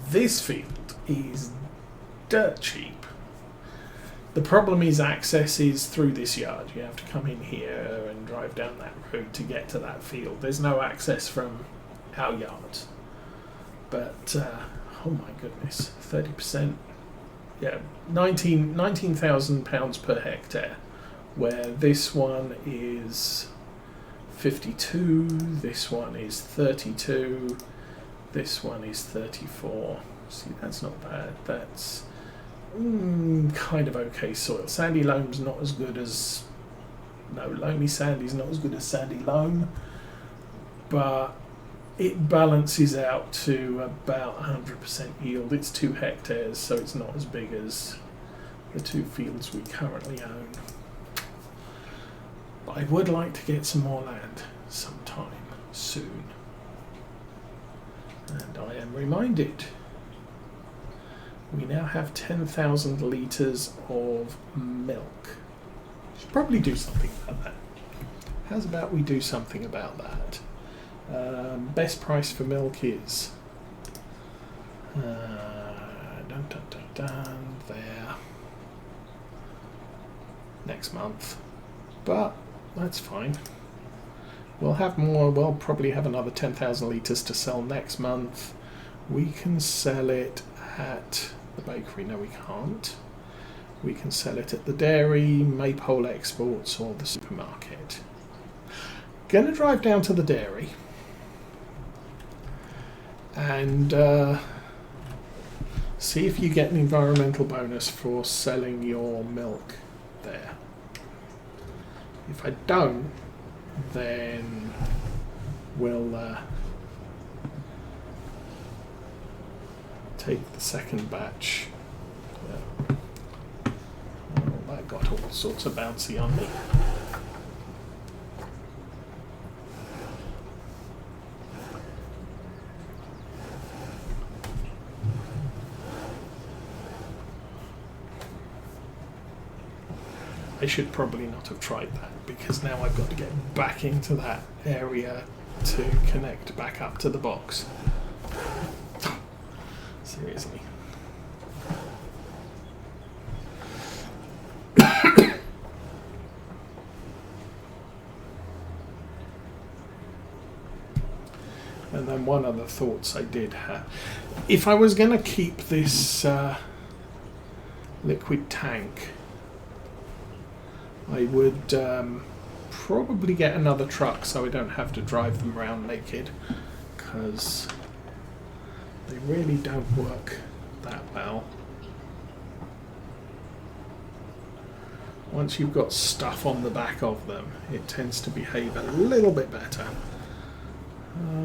This field is dirt cheap. The problem is access is through this yard. You have to come in here and drive down that road to get to that field. There's no access from our yards. But, oh my goodness, 30%. Yeah, £19,000 per hectare, where this one is 52, this one is 32, this one is 34. See, that's not bad. That's kind of okay soil. Sandy loam's not as good as... No, loamy sandy's not as good as sandy loam, but it balances out to about 100% yield. It's 2 hectares, so it's not as big as the 2 fields we currently own. But I would like to get some more land sometime soon. And I am reminded we now have 10,000 litres of milk. Should probably do something about that. How's about we do something about that? Best price for milk is there next month, but that's fine. We'll have more. We'll probably have another 10,000 litres to sell next month. We can sell it at the bakery. No, we can't. We can sell it at the dairy, Maypole Exports, or the supermarket. Gonna drive down to the dairy and see if you get an environmental bonus for selling your milk there. If I don't, then we'll take the second batch. Oh, that got all sorts of bouncy on me. I should probably not have tried that, because now I've got to get back into that area to connect back up to the box. Seriously. And then one other thoughts I did have. If I was going to keep this liquid tank, I would probably get another truck so I don't have to drive them around naked, because they really don't work that well. Once you've got stuff on the back of them, it tends to behave a little bit better.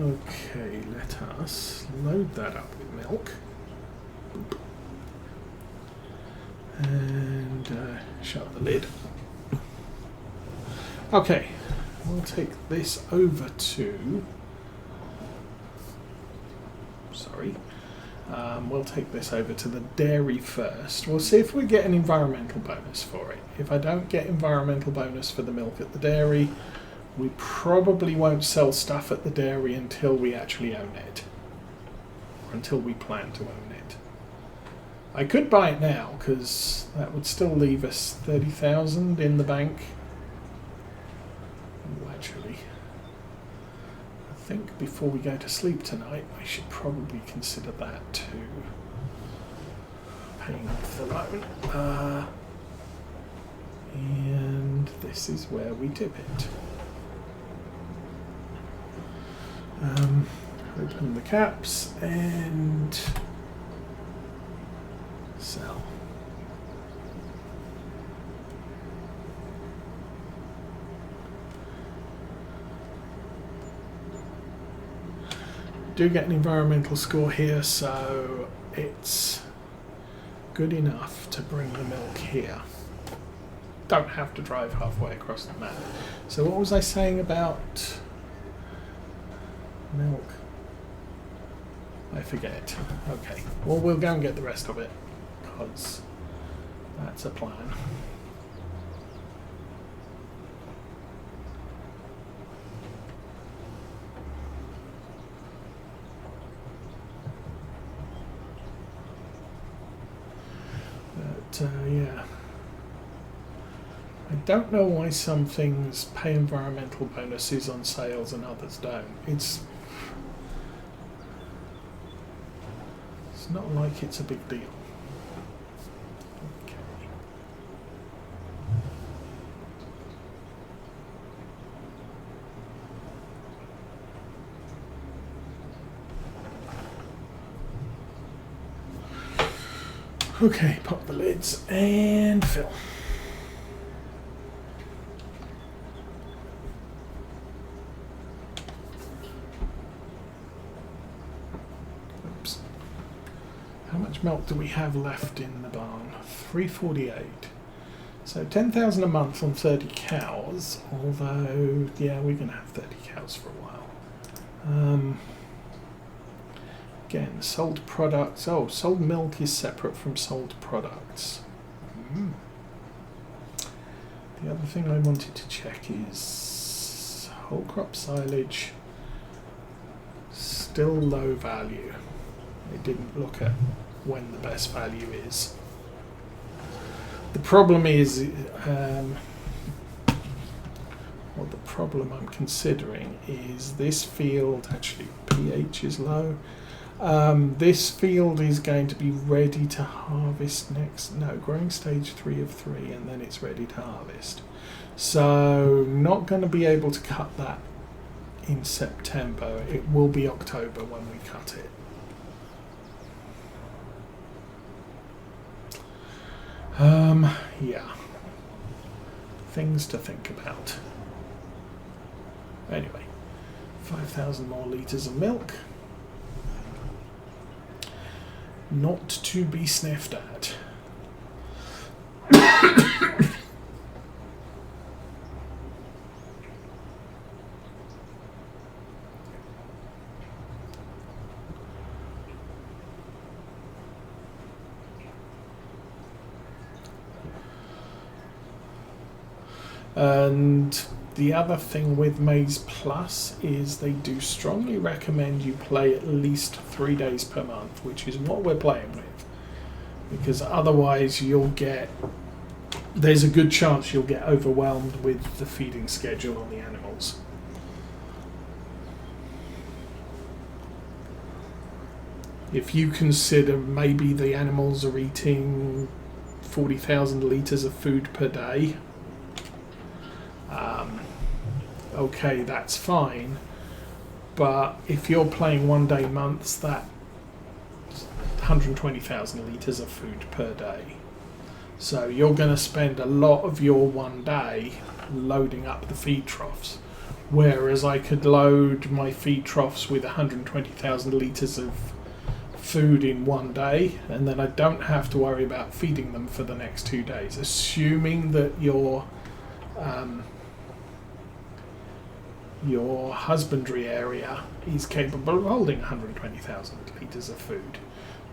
Okay, let us load that up with milk. Boop. And shut the lid. Okay, we'll take this over to... we'll take this over to the dairy first. We'll see if we get an environmental bonus for it. If I don't get environmental bonus for the milk at the dairy, we probably won't sell stuff at the dairy until we actually own it. Or until we plan to own it. I could buy it now, because that would still leave us 30,000 in the bank. Oh, actually, I think before we go to sleep tonight, I should probably consider that too. Paying off the loan. And this is where we dip it. Open the caps and sell. Do get an environmental score here, so it's good enough to bring the milk here. Don't have to drive halfway across the map. So what was I saying about milk? I forget. Okay, well, we'll go and get the rest of it, because that's a plan. yeah. I don't know why some things pay environmental bonuses on sales and others don't. It's not like it's a big deal. Okay, pop the lids and fill. Oops. How much milk do we have left in the barn? 348. So 10,000 a month on 30 cows, although, yeah, we're going to have 30 cows for a while. Again, sold products. Oh, sold milk is separate from sold products. The other thing I wanted to check is whole crop silage. Still low value. They didn't look at when the best value is. The problem is, well, the problem I'm considering is this field, actually pH is low. This field is going to be ready to harvest growing stage 3 of 3, and then it's ready to harvest. So not going to be able to cut that in September. It will be October when we cut it. Yeah. Things to think about. Anyway, 5,000 more litres of milk. Not to be sniffed at. And the other thing with Maize Plus is they do strongly recommend you play at least 3 days per month, which is what we're playing with. Because otherwise there's a good chance you'll get overwhelmed with the feeding schedule on the animals. If you consider maybe the animals are eating 40,000 litres of food per day, okay, that's fine, but if you're playing 1 day months, that's 120,000 litres of food per day. So you're going to spend a lot of your 1 day loading up the feed troughs, whereas I could load my feed troughs with 120,000 litres of food in 1 day, and then I don't have to worry about feeding them for the next 2 days, assuming that your husbandry area is capable of holding 120,000 litres of food.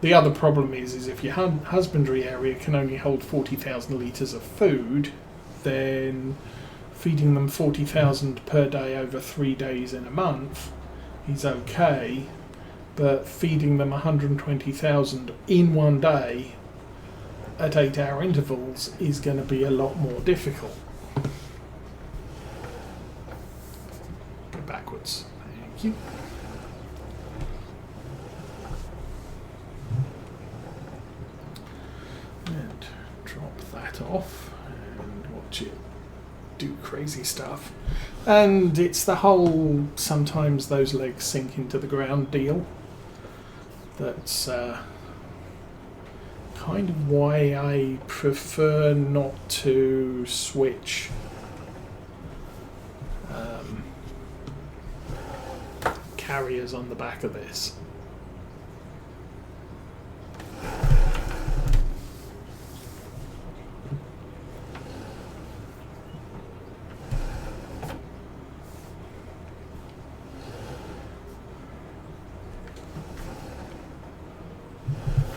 The other problem is if your husbandry area can only hold 40,000 litres of food, then feeding them 40,000 per day over 3 days in a month is okay, but feeding them 120,000 in 1 day at 8-hour intervals is going to be a lot more difficult. Go backwards. Thank you. And drop that off and watch it do crazy stuff. And it's the whole sometimes those legs sink into the ground deal that's kind of why I prefer not to switch carriers on the back of this.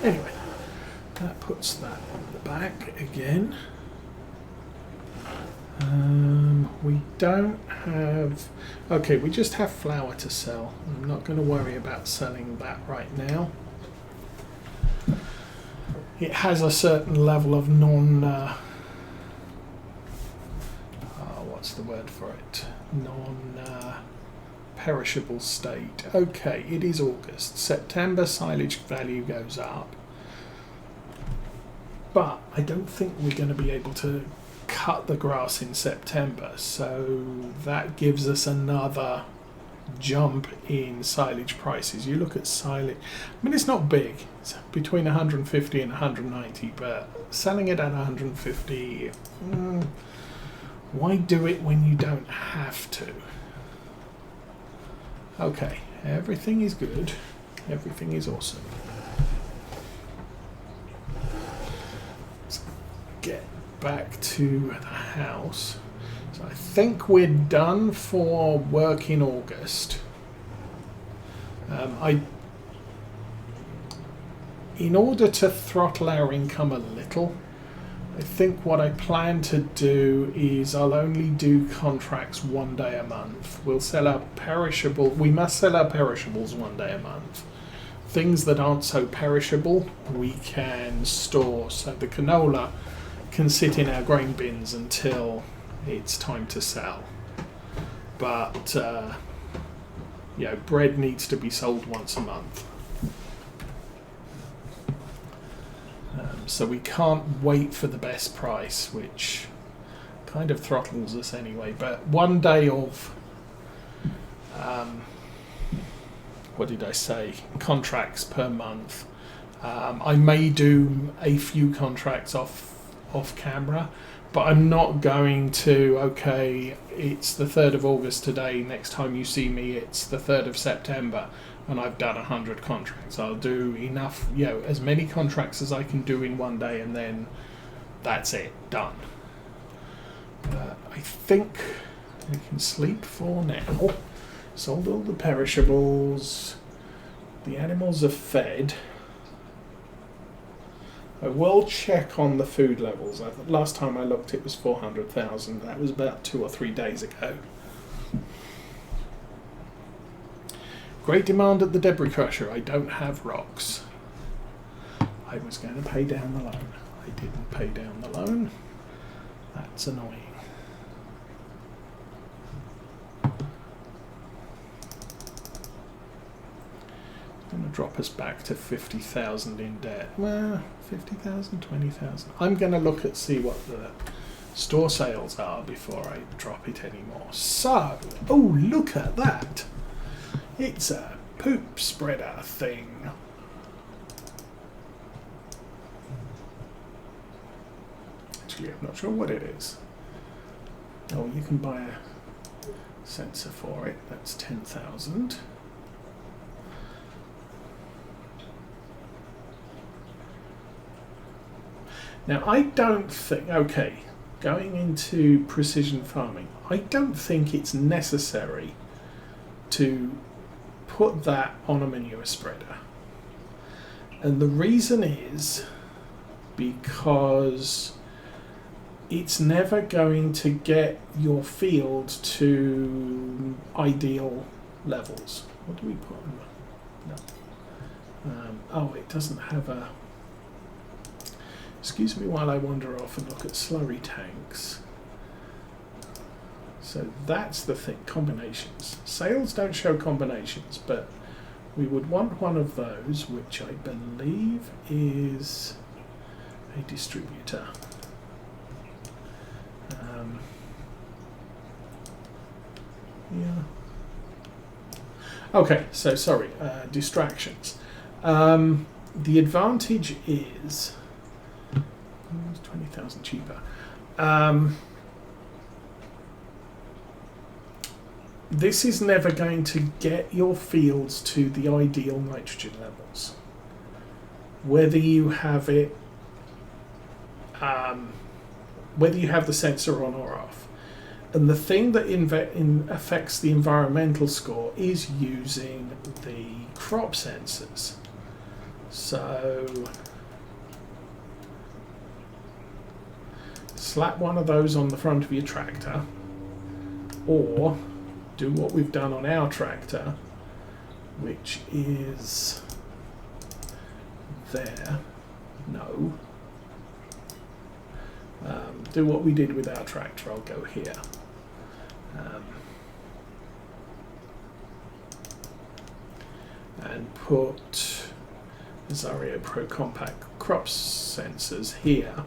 Anyway, that puts that on the back again. We don't have... Okay, we just have flour to sell. I'm not going to worry about selling that right now. it has a certain level of what's the word for it? Perishable state. Okay, it is August. September silage value goes up. But I don't think we're going to be able to cut the grass in September. So that gives us another jump in silage prices. You look at silage, I mean, it's not big. It's between 150 and 190, but selling it at 150, why do it when you don't have to? Okay, everything is good. Everything is awesome. Let's get back to the house. So I think we're done for work in August. In order to throttle our income a little, I think what I plan to do is I'll only do contracts 1 day a month. We'll sell our we must sell our perishables 1 day a month. Things that aren't so perishable, we can store. So the canola can sit in our grain bins until it's time to sell. But, bread needs to be sold once a month. So we can't wait for the best price, which kind of throttles us anyway. But 1 day of, contracts per month. I may do a few contracts off camera, but I'm not going to, okay, it's the 3rd of August today, next time you see me it's the 3rd of September. And I've done 100 contracts. I'll do enough, as many contracts as I can do in 1 day, and then that's it, done. I think we can sleep for now. Sold all the perishables. The animals are fed. I will check on the food levels. Last time I looked, it was 400,000. That was about 2 or 3 days ago. Great demand at the debris crusher. I don't have rocks. I was going to pay down the loan. I didn't pay down the loan. That's annoying. It's going to drop us back to 50,000 in debt. Well, 50,000, 20,000. I'm going to look at see what the store sales are before I drop it anymore. So, oh, look at that. It's a poop spreader thing. Actually, I'm not sure what it is. Oh, you can buy a sensor for it. That's 10,000. Now, I don't think, okay, going into precision farming, I don't think it's necessary to put that on a manure spreader. And the reason is because it's never going to get your field to ideal levels. What do we put on that? No. It doesn't have a... Excuse me while I wander off and look at slurry tanks. So that's the thing, combinations. Sales don't show combinations, but we would want one of those, which I believe is a distributor. Okay, so sorry, distractions. The advantage is it's 20,000 cheaper. This is never going to get your fields to the ideal nitrogen levels, whether you have it, whether you have the sensor on or off. And the thing that affects the environmental score is using the crop sensors. So slap one of those on the front of your tractor, or do what we've done on our tractor, which is there. No. Do what we did with our tractor. I'll go here. And put Azario Pro Compact crop sensors here.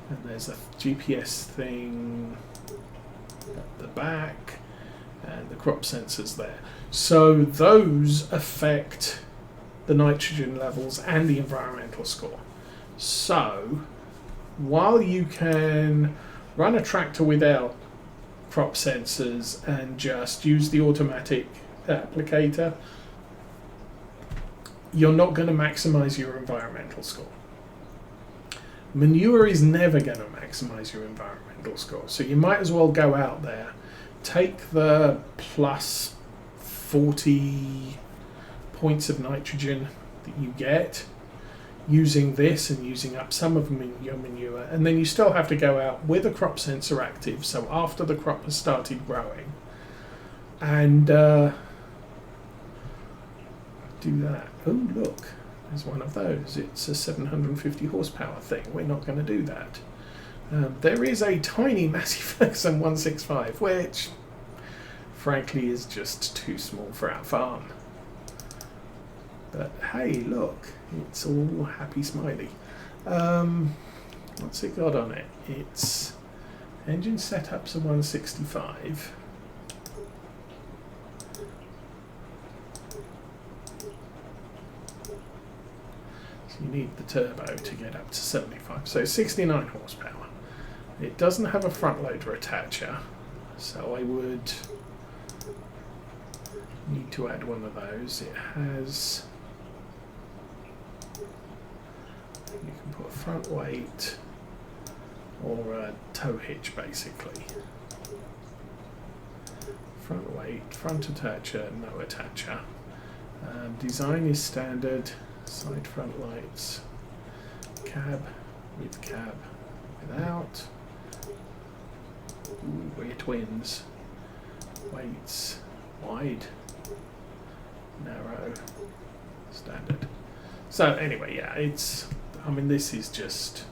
And there's a GPS thing at the back and the crop sensors there. So those affect the nitrogen levels and the environmental score. So while you can run a tractor without crop sensors and just use the automatic applicator, you're not going to maximize your environmental score. Manure is never going to maximize your environmental score. So you might as well go out there, take the plus 40 points of nitrogen that you get using this and using up some of your manure, and then you still have to go out with a crop sensor active, so after the crop has started growing, and do that. Oh look, there's one of those. It's a 750 horsepower thing. We're not going to do that. There is a tiny Massey Ferguson 165, which frankly is just too small for our farm. But hey, look, it's all happy smiley. What's it got on it? It's engine setup's a 165. So you need the turbo to get up to 75. So 69 horsepower. It doesn't have a front loader attacher, so I would need to add one of those. It has, you can put a front weight or a tow hitch basically. Front weight, front attacher, no attacher. Design is standard, side front lights, cab with cab without. Ooh, we're twins. Weights, wide, narrow, standard. So anyway, yeah, it's, I mean, this is just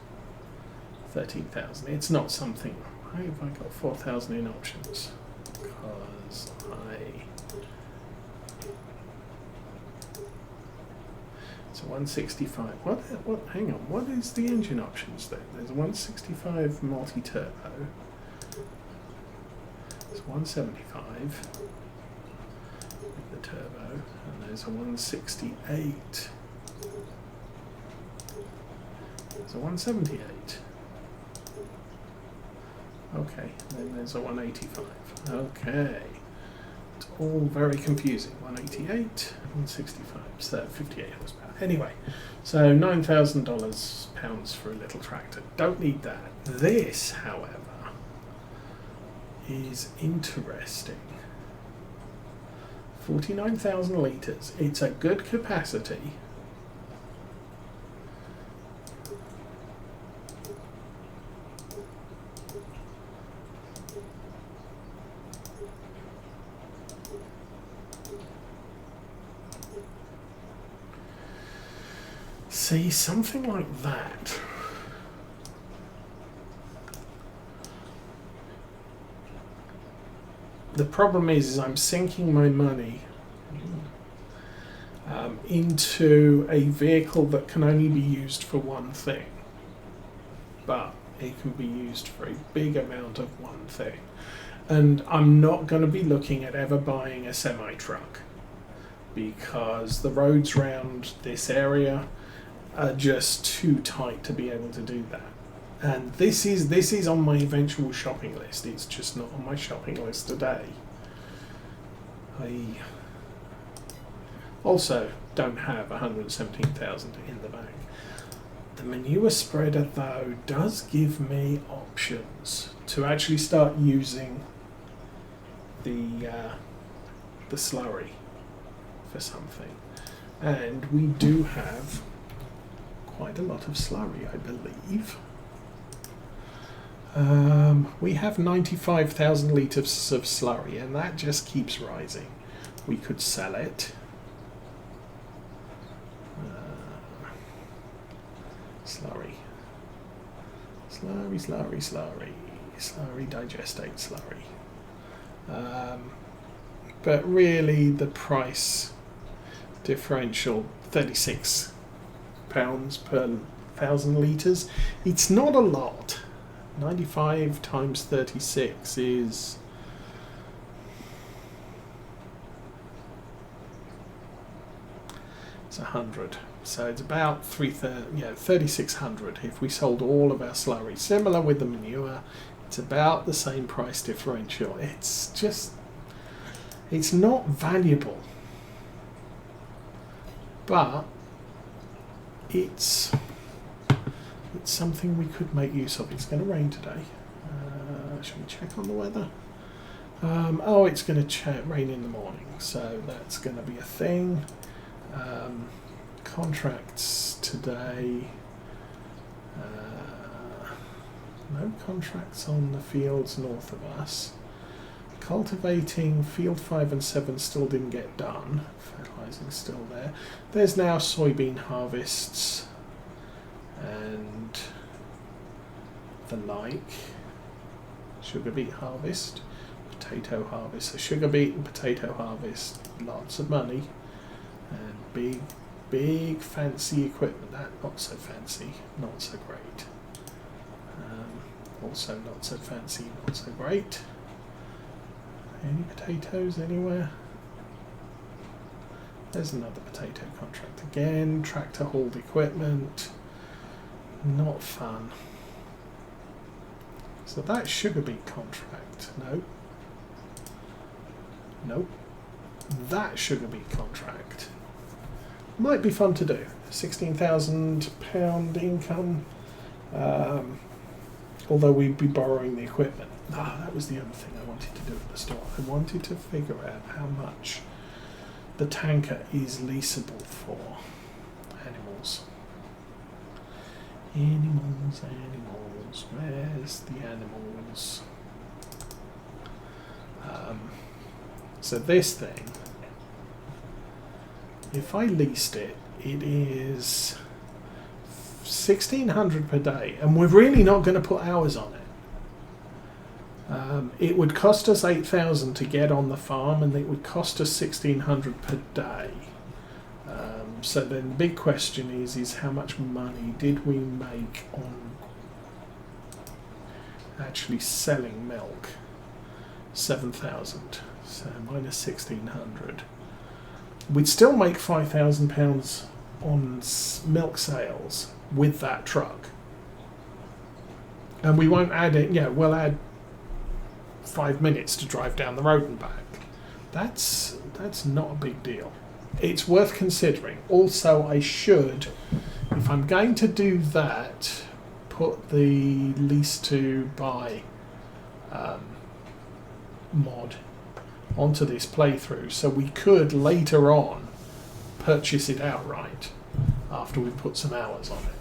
13,000. It's not something, why have I got 4,000 in options? Because it's a 165. What, hang on, what is the engine options then? There's a 165 multi-turbo. It's 175 with the turbo, and there's a 168. There's a 178. Okay, then there's a 185. Okay, it's all very confusing. 188, 165, so 58 horsepower. Anyway, so £9,000 for a little tractor. Don't need that. This, however, is interesting. 49,000 litres. It's a good capacity. See, something like that. The problem is I'm sinking my money into a vehicle that can only be used for one thing, but it can be used for a big amount of one thing. And I'm not going to be looking at ever buying a semi-truck because the roads around this area are just too tight to be able to do that. And this is on my eventual shopping list. It's just not on my shopping list today. I also don't have 117,000 in the bank. The manure spreader though does give me options to actually start using the slurry for something. And we do have quite a lot of slurry, I believe. We have 95,000 litres of slurry, and that just keeps rising. We could sell it. Slurry. Slurry, slurry, slurry. Slurry, digestate, slurry. But really the price differential, £36 per 1,000 litres. It's not a lot. 95 times 36 is... it's 100. So it's about 3,600 if we sold all of our slurry. Similar with the manure, it's about the same price differential. It's just, it's not valuable, but it's something we could make use of. It's going to rain today. Should we check on the weather? Oh, it's going to rain in the morning, so that's going to be a thing. Contracts today. No contracts on the fields north of us. Cultivating, field 5 and 7 still didn't get done. Fertilizing still there. There's now soybean harvests and the like. Sugar beet harvest, potato harvest. So sugar beet and potato harvest, lots of money, and big fancy equipment. That not so fancy, not so great. Also not so fancy, not so great. Any potatoes anywhere? There's another potato contract again. Tractor hauled equipment. Not fun. So that sugar beet contract. No. Nope. That sugar beet contract might be fun to do. £16,000 income. Although we'd be borrowing the equipment. That was the other thing I wanted to do at the start. I wanted to figure out how much the tanker is leasable for. Animals. Animals, animals. Where's the animals? So this thing, if I leased it, it is $1,600 per day, and we're really not going to put hours on it. It would cost us $8,000 to get on the farm, and it would cost us $1,600 per day. So then the big question is how much money did we make on actually selling milk? 7,000. So minus 1,600. We'd still make £5,000 on milk sales with that truck, and we won't add it. Yeah, we'll add 5 minutes to drive down the road and back. That's not a big deal. It's worth considering. Also, I should, if I'm going to do that, put the lease to buy mod onto this playthrough, so we could later on purchase it outright after we've put some hours on it.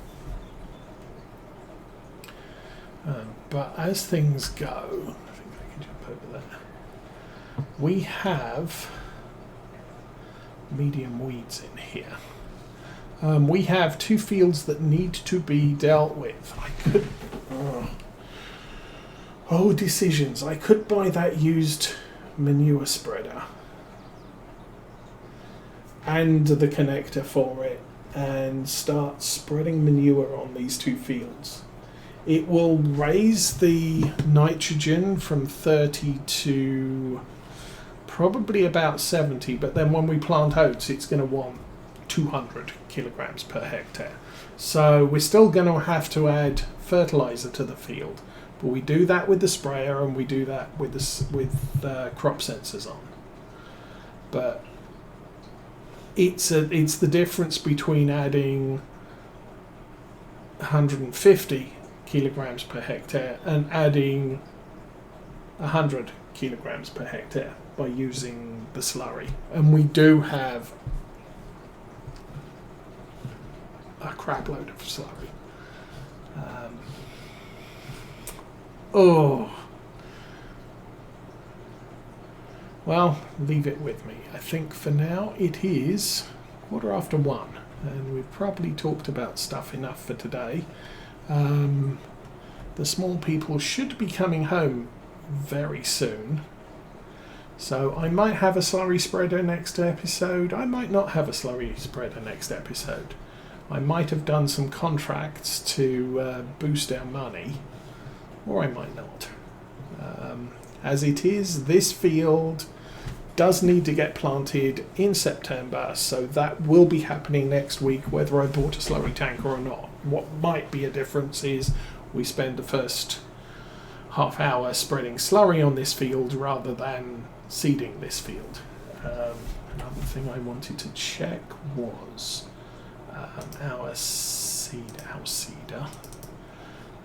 But as things go, I think I can jump over there. We have medium weeds in here. We have 2 fields that need to be dealt with. I could... decisions. I could buy that used manure spreader and the connector for it and start spreading manure on these 2 fields. It will raise the nitrogen from 30 to probably about 70, but then when we plant oats, it's going to want 200 kilograms per hectare. So we're still going to have to add fertilizer to the field, but we do that with the sprayer, and we do that with crop sensors on. But it's the difference between adding 150 kilograms per hectare and adding 100 kilograms per hectare by using the slurry. And we do have a crap load of slurry. Well, leave it with me. I think for now it is 1:15. and we've probably talked about stuff enough for today. The small people should be coming home very soon, so I might have a slurry spreader next episode. I might not have a slurry spreader next episode. I might have done some contracts to boost our money, or I might not. As it is, this field does need to get planted in September, so that will be happening next week, whether I bought a slurry tanker or not. What might be a difference is we spend the first half hour spreading slurry on this field rather than seeding this field. Another thing I wanted to check was our seeder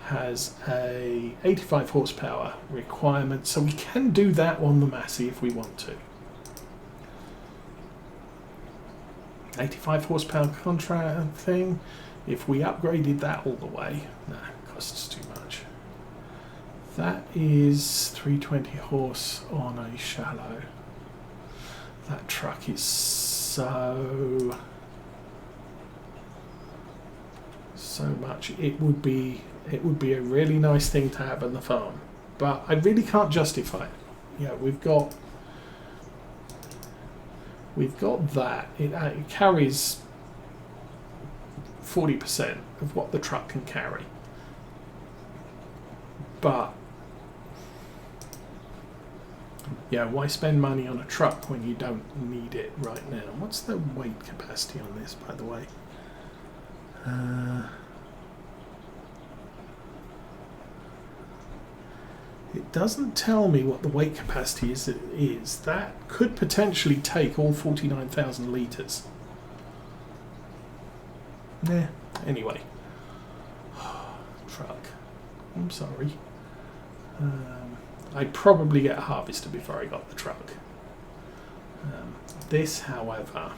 has a 85 horsepower requirement, so we can do that on the Massey if we want to. 85 horsepower contract thing, if we upgraded that all the way, no, it costs too much. That is 320 horse on a shallow. That truck is so much. It would be a really nice thing to have on the farm, but I really can't justify it. Yeah, we've got that. It carries 40% of what the truck can carry, but yeah, why spend money on a truck when you don't need it right now? What's the weight capacity on this, by the way? It doesn't tell me what the weight capacity is. That could potentially take all 49,000 litres. Nah, anyway. Truck. I'm sorry. I'd probably get a harvester before I got the truck. This, however,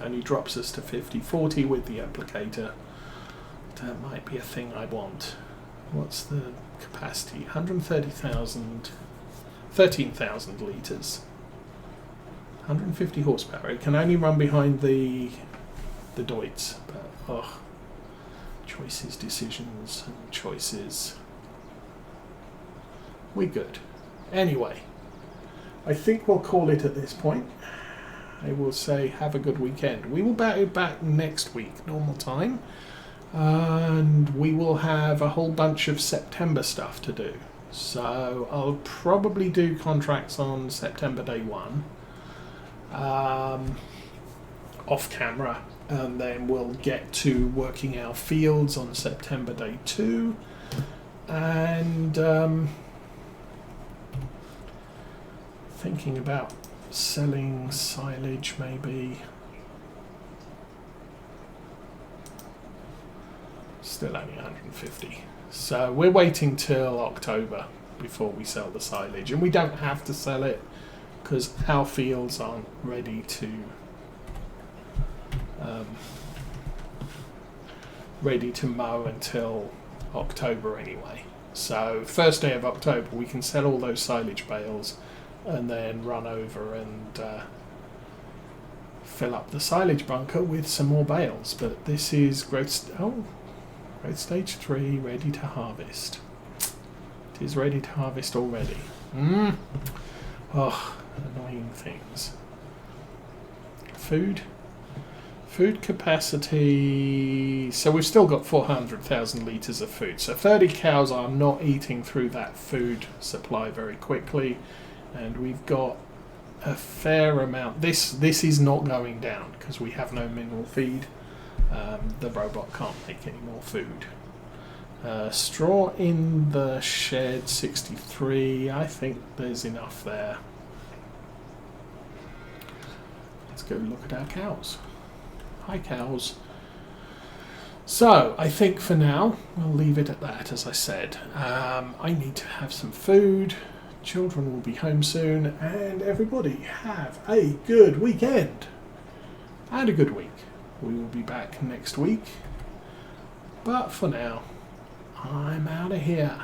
only drops us to 50-40 with the applicator. That might be a thing I want. What's the capacity? 130,000, 13,000 litres. 150 horsepower. It can only run behind the Deutz, but choices, decisions, and choices. We're good. Anyway, I think we'll call it at this point. I will say have a good weekend. We will be back next week, normal time. And we will have a whole bunch of September stuff to do. So I'll probably do contracts on September day 1, off camera, and then we'll get to working our fields on September day 2, and thinking about selling silage maybe. Still only 150. So we're waiting till October before we sell the silage, and we don't have to sell it because our fields aren't ready to mow until October anyway. So first day of October we can sell all those silage bales and then run over and fill up the silage bunker with some more bales. But this is growth stage 3, ready to harvest. It is ready to harvest already. Annoying things. Food capacity. So we've still got 400,000 litres of food. So 30 cows are not eating through that food supply very quickly, and we've got a fair amount. This is not going down because we have no mineral feed. The robot can't make any more food. Straw in the shed, 63. I think there's enough there. Let's go look at our cows. Hi, cows. So I think for now we'll leave it at that. As I said, I need to have some food. Children will be home soon, and everybody have a good weekend and a good week. We will be back next week, but for now, I'm out of here.